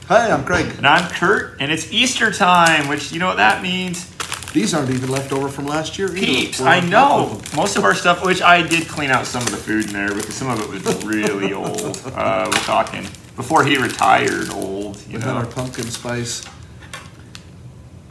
Hi, I'm Craig. And I'm Kurt, and it's Easter time, which, you know what that means? These aren't even left over from last year either. Peeps, I know. Most of our stuff, which I did clean out some of the food in there because some of it was really old. We're talking before he retired old, you We know. had our pumpkin spice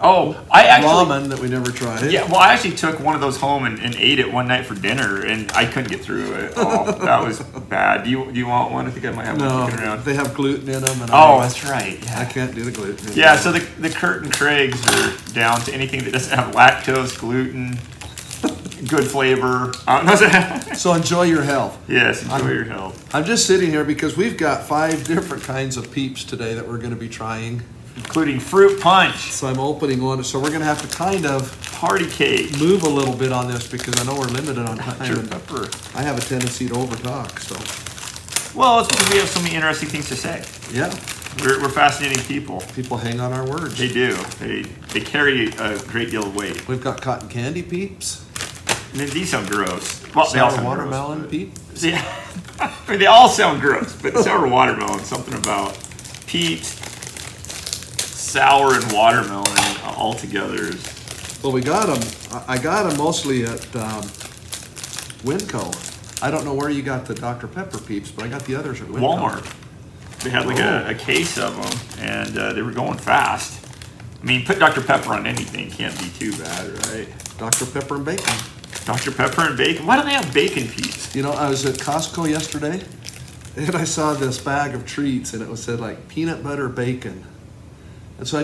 Oh, I actually... ramen that we never tried. Yeah, well, I actually took one of those home and ate it one night for dinner, and I couldn't get through it. Oh, that was bad. Do you want one? I think I might have one kicking around. They have gluten in them. And that's right. Yeah. I can't do the gluten. Yeah, so the Kurt and Craigs are down to anything that doesn't have lactose, gluten, good flavor. So enjoy your health. Yes, enjoy your health. I'm just sitting here because we've got 5 different kinds of Peeps today that we're going to be trying. Including fruit punch. So I'm opening one. So we're going to have to kind of party cake. Move a little bit on this because I know we're limited on time. Dr. Pepper. I have a tendency to overtalk. So. Well, it's because we have so many interesting things to say. Yeah. We're fascinating people. People hang on our words. They do. They carry a great deal of weight. We've got cotton candy Peeps. I mean, these sound gross. Well, sour they all sound watermelon gross, Peeps. Yeah. I mean, they all sound gross, but sour watermelon, something about Peeps, sour and watermelon all together. Well, we got them. I got them mostly at Winco. I don't know where you got the Dr. Pepper Peeps, but I got the others at Winco. Walmart. They had like a case of them, and they were going fast. I mean, put Dr. Pepper on anything can't be too bad, right? Dr. Pepper and bacon. Dr. Pepper and bacon? Why don't they have bacon Peeps? You know, I was at Costco yesterday, and I saw this bag of treats, and it said like peanut butter bacon. And so I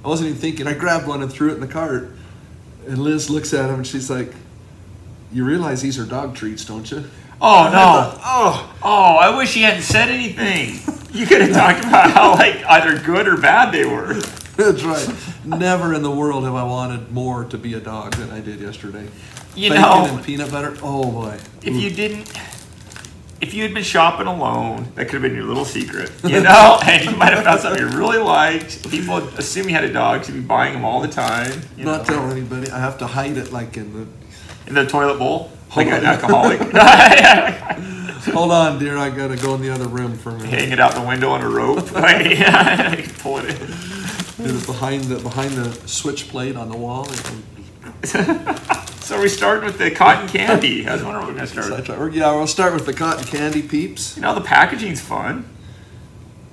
wasn't even thinking. I grabbed one and threw it in the cart. And Liz looks at him and she's like, "You realize these are dog treats, don't you?" Oh, no. I wish he hadn't said anything. You could have talked about how like either good or bad they were. That's right. Never in the world have I wanted more to be a dog than I did yesterday. Bacon and peanut butter. Oh boy. If you had been shopping alone, that could have been your little secret, you know, and you might have found something you really liked. People assume you had a dog, so you'd be buying them all the time. Not tell anybody. I have to hide it like in the toilet bowl, like an alcoholic. Hold on, dear. I gotta go in the other room for a minute. Hang it out the window on a rope. Pull it in. Behind the switch plate on the wall. So we start with the cotton candy. I was wondering what we're going to start with. Yeah, we'll start with the cotton candy Peeps. You know, the packaging's fun.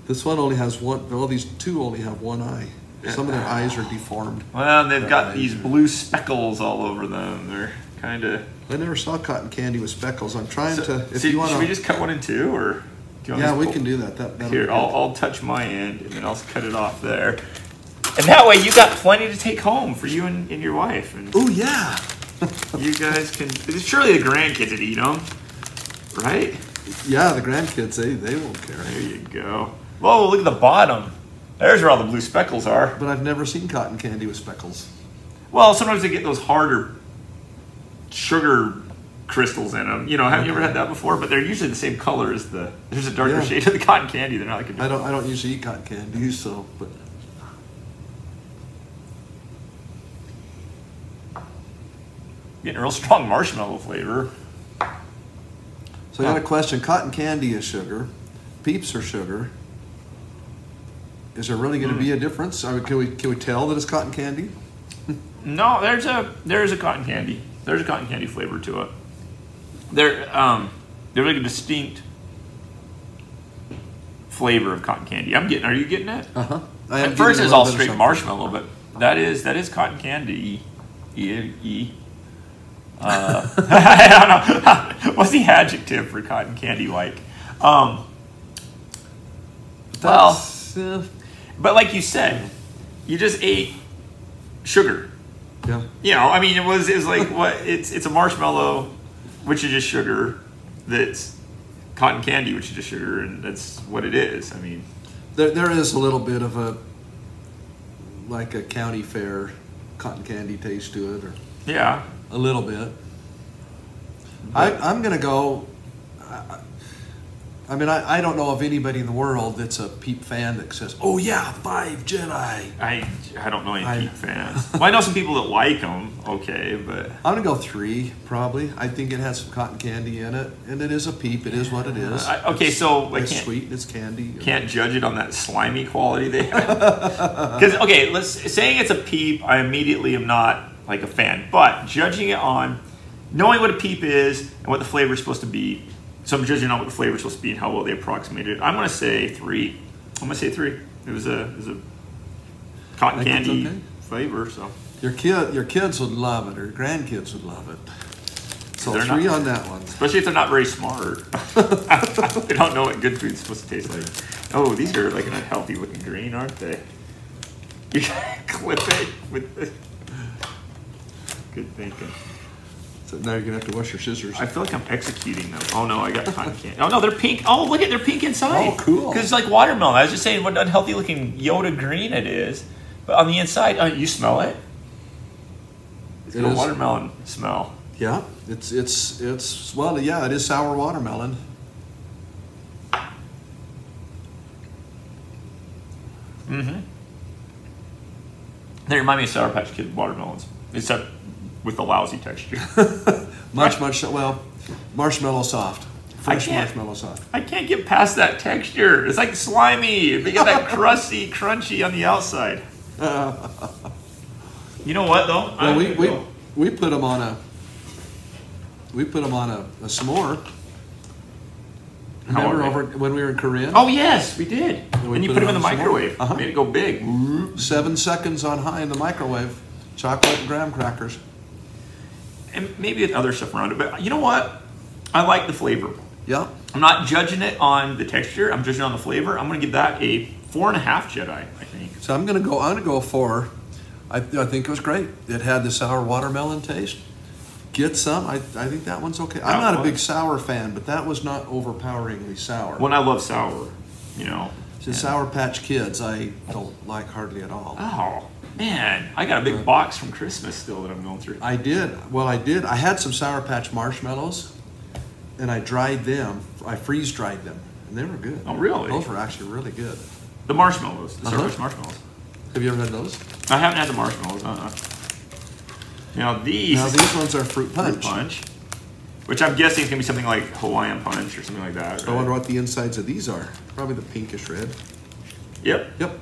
This one only has one. Well, these two only have one eye. Some of their eyes are deformed. Well, they've got these blue speckles all over them. They're kind of... I never saw cotton candy with speckles. I'm trying to... Should we just cut one in two, or... Do you want we can do that. Here, I'll touch my end, and then I'll cut it off there. And that way, you got plenty to take home for you and your wife. Oh, yeah. You guys can... Surely the grandkids would eat them, right? Yeah, the grandkids, they won't care. There you go. Whoa, look at the bottom. There's where all the blue speckles are. But I've never seen cotton candy with speckles. Well, sometimes they get those harder sugar crystals in them. You know, have you ever had that before? But they're usually the same color as there's a darker shade of the cotton candy. They're not like I don't usually eat cotton candy, so, but... Getting a real strong marshmallow flavor. So I got a question. Cotton candy is sugar. Peeps are sugar. Is there really going to be a difference? I mean, can we tell that it's cotton candy? No, there's a cotton candy. There's a cotton candy flavor to it. They're like a distinct flavor of cotton candy. Are you getting it? Uh-huh. At first it's all straight marshmallow, but that is cotton candy. I don't know. What's the adjective for cotton candy like? But like you said, you just ate sugar. Yeah. You know, I mean, it was like what? It's a marshmallow, which is just sugar. That's cotton candy, which is just sugar, and that's what it is. I mean, there is a little bit of a county fair cotton candy taste to it, or yeah, a little bit. I'm gonna go. I mean, I don't know of anybody in the world that's a Peep fan that says, "Oh yeah, 5 Jedi." I don't know any Peep fans. Well, I know some people that like them. Okay, but I'm gonna go 3 probably. I think it has some cotton candy in it, and it is a Peep. It is what it is. Okay, so it's sweet. It's candy. Can't judge it on that slimy quality they have. Because saying it's a Peep, I immediately am not like a fan. But judging it on knowing what a Peep is and what the flavor is supposed to be. So I'm judging on what the flavor is supposed to be and how well they approximated it. I'm going to say 3. I'm going to say 3. It was a cotton candy flavor. So your kids would love it, or your grandkids would love it. So 3 on that one. Especially if they're not very smart. They don't know what good food's supposed to taste like. Oh, these are like an unhealthy looking green, aren't they? You clip it with the... Good thinking. So now you're gonna have to wash your scissors. I feel like I'm executing them. Oh no, I got cotton candy. Oh no, they're pink. Oh look they're pink inside. Oh cool. Because it's like watermelon. I was just saying what unhealthy looking Yoda green it is, but on the inside, you smell it. It's got a watermelon smell. Yeah, it's well, yeah, it is sour watermelon. Mm-hmm. They remind me of Sour Patch Kid watermelons, except with the lousy texture. much well, marshmallow soft. Fresh marshmallow soft. I can't get past that texture. It's like slimy. They get that crusty, crunchy on the outside. You know what though? Well, we put them on a s'more. Remember over when we were in Korea? Oh yes, we did. And you put them in the microwave. Made it go big. 7 seconds on high in the microwave. Chocolate and graham crackers. And maybe other stuff around it, but you know what? I like the flavor. Yeah. I'm not judging it on the texture. I'm judging it on the flavor. I'm going to give that a 4.5 Jedi, I think. So I'm going to go 4. I think it was great. It had the sour watermelon taste. Get some. I think that one's okay. I'm not a big sour fan, but that was not overpoweringly sour. When I love sour, you know. The Sour Patch Kids, I don't like hardly at all. Oh. Man, I got a big box from Christmas still that I'm going through. I did. Well, I did. I had some Sour Patch marshmallows, and I dried them. I freeze-dried them, and they were good. Oh, really? Those were actually really good. The marshmallows, the Sour Patch marshmallows. Have you ever had those? I haven't had the marshmallows. Now these ones are fruit punch. Fruit punch, which I'm guessing is going to be something like Hawaiian punch or something like that. Right? I wonder what the insides of these are. Probably the pinkish red. Yep. Yep.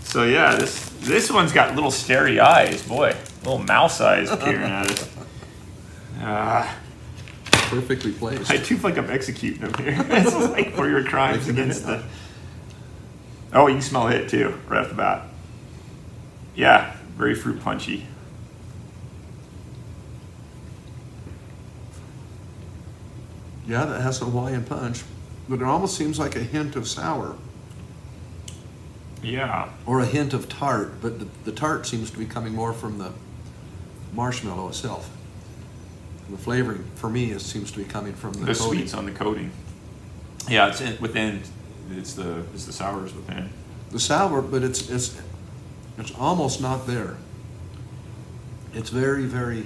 So yeah, this one's got little starry eyes, boy, little mouse eyes peering at us. Perfectly placed. I do feel like I'm executing them here. It's like for your crimes against the. Oh, you can smell it too, right off the bat. Yeah, very fruit punchy. Yeah, that has a Hawaiian punch, but it almost seems like a hint of sour. Yeah. Or a hint of tart, but the tart seems to be coming more from the marshmallow itself. And the flavoring, for me, seems to be coming from the coating. Sweets on the coating. Yeah, it's within. It's the sours within. The sour, but it's almost not there. It's very, very.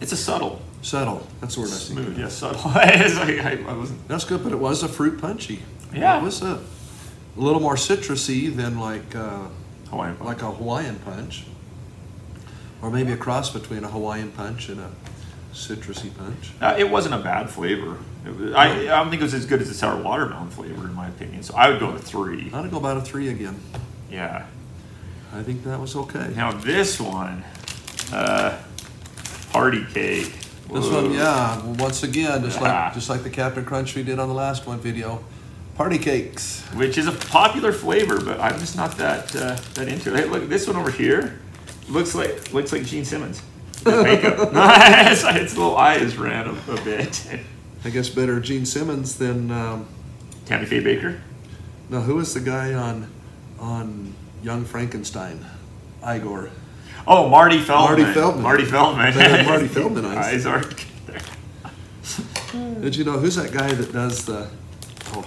It's a subtle. Subtle. That's the word I see. Smooth. Yeah, subtle. I wasn't. That's good, but it was a fruit punchy. Yeah. It was a little more citrusy than like Hawaiian punch. Like a Hawaiian punch, or maybe a cross between a Hawaiian punch and a citrusy punch. It wasn't a bad flavor. I don't think it was as good as the sour watermelon flavor, in my opinion. So I would go with 3. I'd go about a 3 again. Yeah. I think that was okay. Now this one, party cake. This one, yeah. Once again, just like the Captain Crunch we did on the last one video, party cakes, which is a popular flavor, but I'm just not that into it. Hey, look, this one over here looks like Gene Simmons. Makeup. Its little eyes ran a bit. I guess better Gene Simmons than Tammy Faye Baker. No, who was the guy on Young Frankenstein? Igor. Oh, Marty Feldman. Marty Feldman. Marty Feldman eyes are there. Did you know who's that guy that does the? Oh,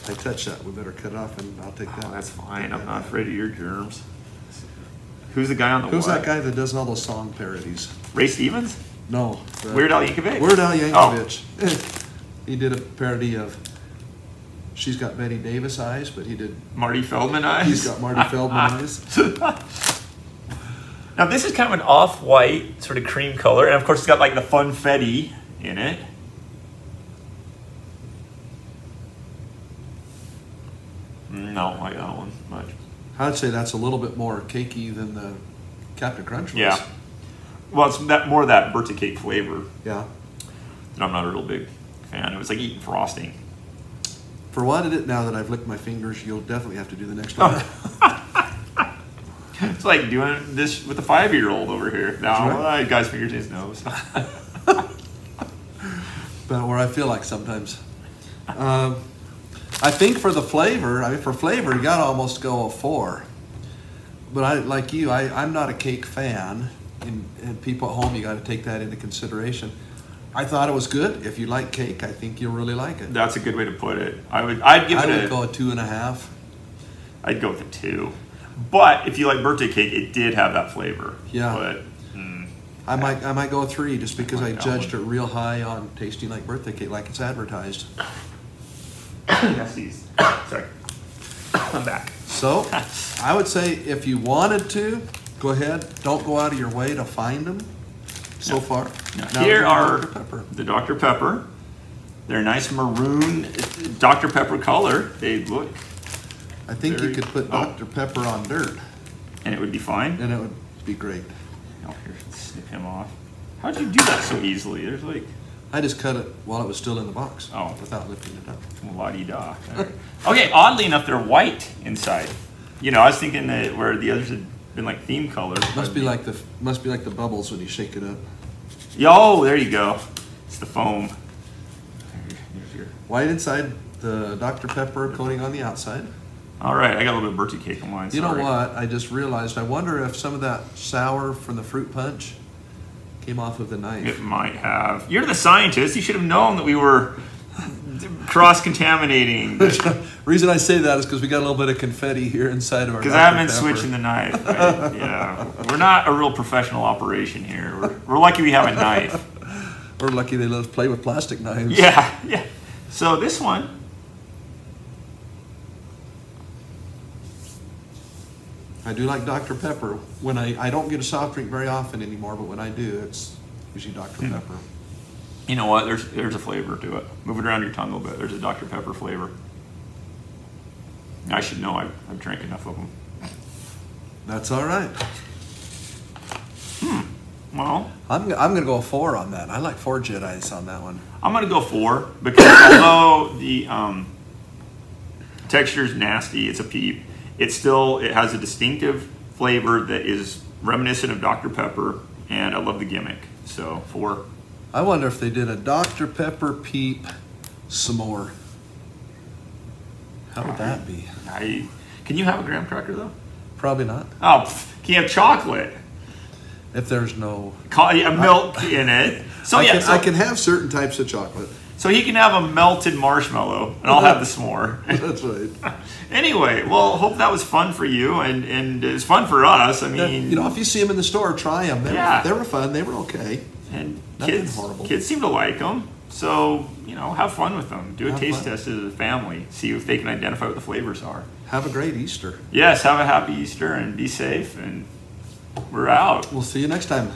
I touched that. We better cut it off, and I'll take that. Oh, that's fine. I'm not afraid of your germs. Who's the guy on the? Who's that guy that does all those song parodies? Ray Stevens? No. Weird Al Yankovic. Weird Al Yankovic. He did a parody of She's Got Betty Davis Eyes, but he did Marty Feldman eyes. He's got Marty Feldman eyes. Now this is kind of an off-white sort of cream color, and of course it's got like the funfetti in it. No, I got one much. I'd say that's a little bit more cakey than the Captain Crunch was. Yeah. Well, it's that more of that birthday cake flavor. Yeah. And I'm not a real big fan. It was like eating frosting. For what it is, now that I've licked my fingers, you'll definitely have to do the next one. It's like doing this with a 5-year-old over here. Now, right. Guy's fingers in his nose. But where I feel like sometimes. I think for the flavor, for flavor, you gotta almost go a 4. But like you, I'm not a cake fan. And people at home, you gotta take that into consideration. I thought it was good. If you like cake, I think you'll really like it. That's a good way to put it. I'd go a 2.5. I'd go with a 2. But if you like birthday cake, it did have that flavor. Yeah. But I might go a 3 just because I judged it real high on tasting like birthday cake, like it's advertised. Sorry. I'm back. So, I would say if you wanted to, go ahead. Don't go out of your way to find them. So far. Now here are the Dr. Pepper. They're nice maroon Dr. Pepper color. They look. I think you could put Dr. Pepper on dirt. And it would be fine? And it would be great. Oh, here, snip him off. How'd you do that so easily? There's like... I just cut it while it was still in the box. Oh. Without lifting it up. La-di-da. Okay, oddly enough, they're white inside. You know, I was thinking that where the others had been like theme colors. Must be like the bubbles when you shake it up. Yo, there you go. It's the foam. White inside, the Dr. Pepper coating on the outside. All right, I got a little bit of birthday cake on mine. You know what? I just realized. I wonder if some of that sour from the fruit punch came off of the knife. It might have. You're the scientist. You should have known that we were cross-contaminating. Reason I say that is because we got a little bit of confetti here inside of our. Because I haven't been switching the knife. Right? Yeah, we're not a real professional operation here. We're lucky we have a knife. We're lucky they let us play with plastic knives. Yeah, yeah. So this one. I do like Dr. Pepper. When I don't get a soft drink very often anymore, but when I do, it's usually Dr. Pepper. You know what? There's a flavor to it. Move it around your tongue a little bit. There's a Dr. Pepper flavor. I should know. I've drank enough of them. That's all right. Well, I'm gonna go a 4 on that. I like 4 Jedis on that one. I'm gonna go 4 because although the texture is nasty, it's a peep. It has a distinctive flavor that is reminiscent of Dr. Pepper, and I love the gimmick. So 4. I wonder if they did a Dr. Pepper Peep s'more. How would that be? Can you have a graham cracker though? Probably not. Oh, can you have chocolate? If there's no milk in it. So I can have certain types of chocolate. So he can have a melted marshmallow, and I'll have the s'more. That's right. Anyway, well, hope that was fun for you, and it's fun for us. I mean, you know, if you see them in the store, try them. They were fun. They were okay. And horrible. Kids seem to like them. So, you know, have fun with them. Do a taste fun. test as a family. See if they can identify what the flavors are. Have a great Easter. Yes, have a happy Easter and be safe. And we're out. We'll see you next time.